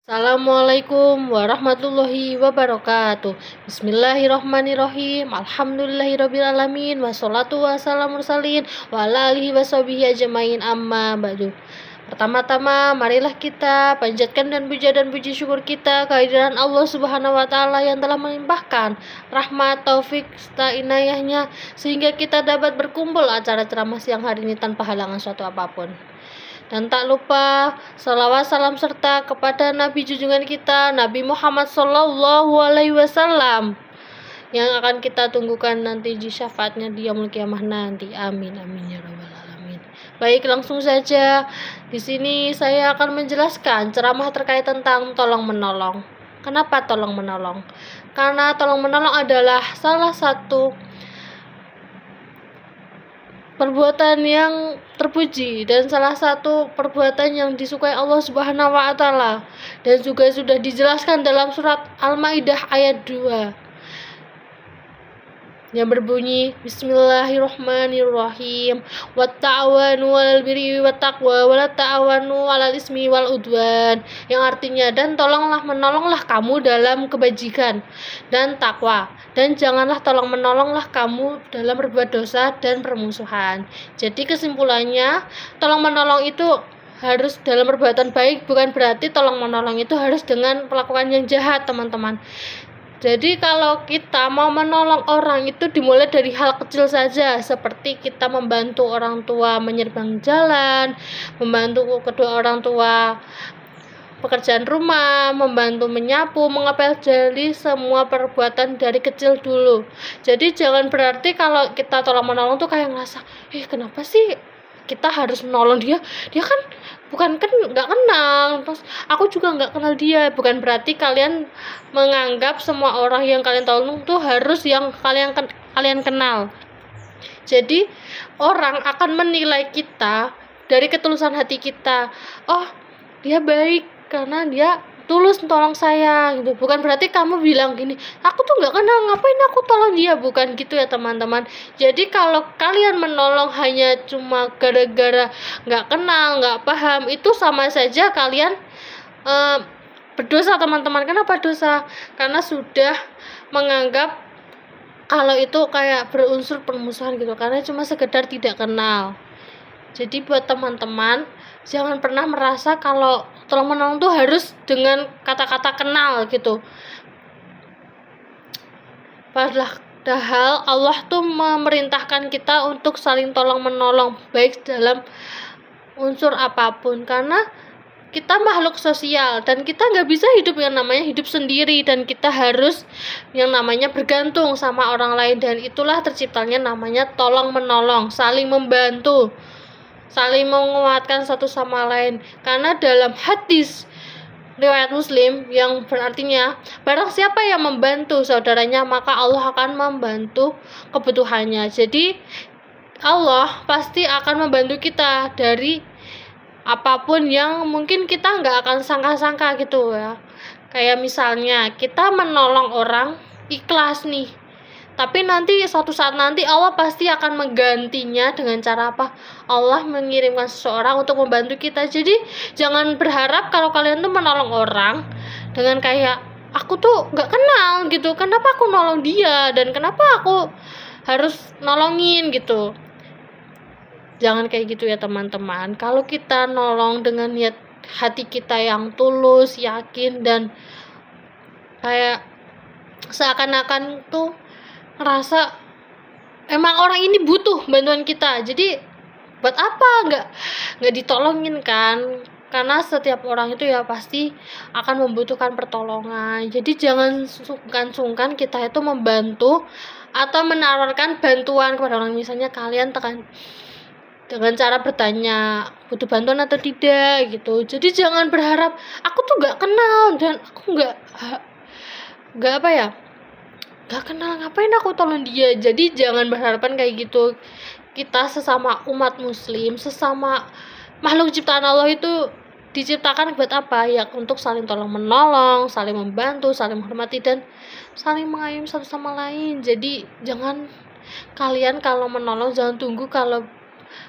Assalamualaikum warahmatullahi wabarakatuh. Bismillahirrahmanirrahim. Alhamdulillahirrabbilalamin. Wassalatu wassalamu mursalin wa ala alihi washabihi ajmain amma ba'du. Pertama-tama marilah kita panjatkan dan puji syukur kita kehadiran Allah Subhanahu wa taala yang telah melimpahkan rahmat, taufik serta inayahnya sehingga kita dapat berkumpul acara ceramah siang hari ini tanpa halangan suatu apapun. Dan tak lupa salawat salam serta kepada Nabi junjungan kita Nabi Muhammad SAW yang akan kita tunggukan nanti di syafaatnya di yaumul qiyamah nanti. Amin amin ya rabbal alamin. Baik, langsung saja. Di sini saya akan menjelaskan ceramah terkait tentang tolong menolong. Kenapa tolong menolong? Karena tolong menolong adalah salah satu perbuatan yang terpuji dan salah satu perbuatan yang disukai Allah Subhanahu wa taala, dan juga sudah dijelaskan dalam surat Al-Maidah ayat 2 yang berbunyi Bismillahirrahmanirrahim wa ta'awanu 'alal birri wat taqwa wa la ta'awanu 'alal ismi wal udwan, yang artinya dan menolonglah kamu dalam kebajikan dan takwa, dan janganlah menolonglah kamu dalam berbuat dosa dan permusuhan. Jadi kesimpulannya, tolong menolong itu harus dalam perbuatan baik, bukan berarti tolong menolong itu harus dengan melakukan yang jahat, teman-teman. Jadi kalau kita mau menolong orang itu dimulai dari hal kecil saja, seperti kita membantu orang tua menyeberang jalan, membantu kedua orang tua pekerjaan rumah, membantu menyapu, mengepel, jadi semua perbuatan dari kecil dulu. Jadi jangan berarti kalau kita tolong menolong tuh kayak ngerasa, kenapa sih kita harus menolong dia kan nggak kenal, terus aku juga nggak kenal dia. Bukan berarti kalian menganggap semua orang yang kalian tolong tuh harus yang kalian kenal. Jadi orang akan menilai kita dari ketulusan hati kita. Oh, dia baik karena dia tulus tolong saya gitu. Bukan berarti kamu bilang gini, aku tuh nggak kenal, ngapain aku tolong dia. Bukan gitu ya teman-teman. Jadi kalau kalian menolong hanya cuma gara-gara nggak kenal, nggak paham, itu sama saja kalian berdosa, teman-teman. Kenapa dosa? Karena sudah menganggap kalau itu kayak berunsur permusuhan gitu, karena cuma sekedar tidak kenal. Jadi buat teman-teman, jangan pernah merasa kalau tolong menolong tuh harus dengan kata-kata kenal gitu. Padahal Allah tuh memerintahkan kita untuk saling tolong menolong, baik dalam unsur apapun, karena kita makhluk sosial dan kita nggak bisa hidup yang namanya hidup sendiri, dan kita harus yang namanya bergantung sama orang lain, dan itulah terciptanya namanya tolong menolong, saling membantu, saling menguatkan satu sama lain. Karena dalam hadis riwayat Muslim yang berartinya barang siapa yang membantu saudaranya maka Allah akan membantu kebutuhannya. Jadi Allah pasti akan membantu kita dari apapun yang mungkin kita nggak akan sangka-sangka gitu ya. Kayak misalnya kita menolong orang ikhlas nih, tapi nanti suatu saat nanti Allah pasti akan menggantinya dengan cara apa? Allah mengirimkan seseorang untuk membantu kita. Jadi jangan berharap kalau kalian tuh menolong orang dengan kayak, aku tuh gak kenal gitu, kenapa aku nolong dia dan kenapa aku harus nolongin gitu. Jangan kayak gitu ya teman-teman. Kalau kita nolong dengan niat hati kita yang tulus, yakin, dan kayak seakan-akan tuh ngerasa emang orang ini butuh bantuan kita, jadi buat apa nggak ditolongin kan? Karena setiap orang itu ya pasti akan membutuhkan pertolongan. Jadi jangan sungkan-sungkan kita itu membantu atau menawarkan bantuan kepada orang. Misalnya kalian dengan cara bertanya butuh bantuan atau tidak gitu. Jadi jangan berharap aku tuh nggak kenal dan aku nggak apa ya, gak kenal, ngapain aku tolong dia. Jadi jangan berharapan kayak gitu. Kita sesama umat muslim, sesama makhluk ciptaan Allah itu diciptakan buat apa? Ya untuk saling tolong menolong, saling membantu, saling menghormati, dan saling mengayomi satu sama lain. Jadi jangan kalian kalau menolong jangan tunggu kalau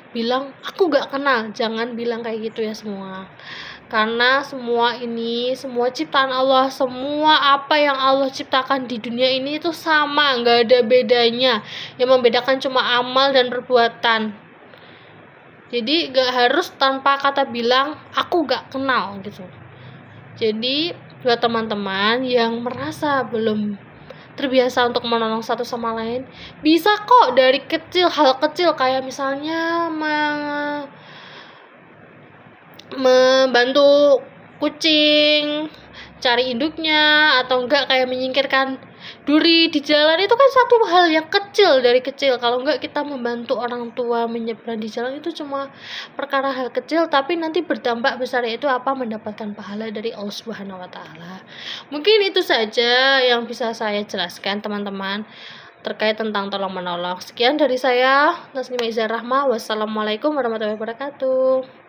bilang aku gak kenal, jangan bilang kayak gitu ya semua. Karena semua ini, semua ciptaan Allah, semua apa yang Allah ciptakan di dunia ini itu sama, nggak ada bedanya. Yang membedakan cuma amal dan perbuatan. Jadi nggak harus tanpa kata bilang aku nggak kenal gitu. Jadi buat teman-teman yang merasa belum terbiasa untuk menolong satu sama lain, bisa kok dari kecil, hal kecil kayak misalnya membantu kucing cari induknya, atau enggak kayak menyingkirkan duri di jalan. Itu kan satu hal yang kecil dari kecil. Kalau enggak kita membantu orang tua menyeberang di jalan, itu cuma perkara hal kecil tapi nanti berdampak besar, yaitu apa? Mendapatkan pahala dari Allah Subhanahu wa taala. Mungkin itu saja yang bisa saya jelaskan teman-teman terkait tentang tolong menolong. Sekian dari saya, Tasnima Izar Rahma. Wassalamualaikum warahmatullahi wabarakatuh.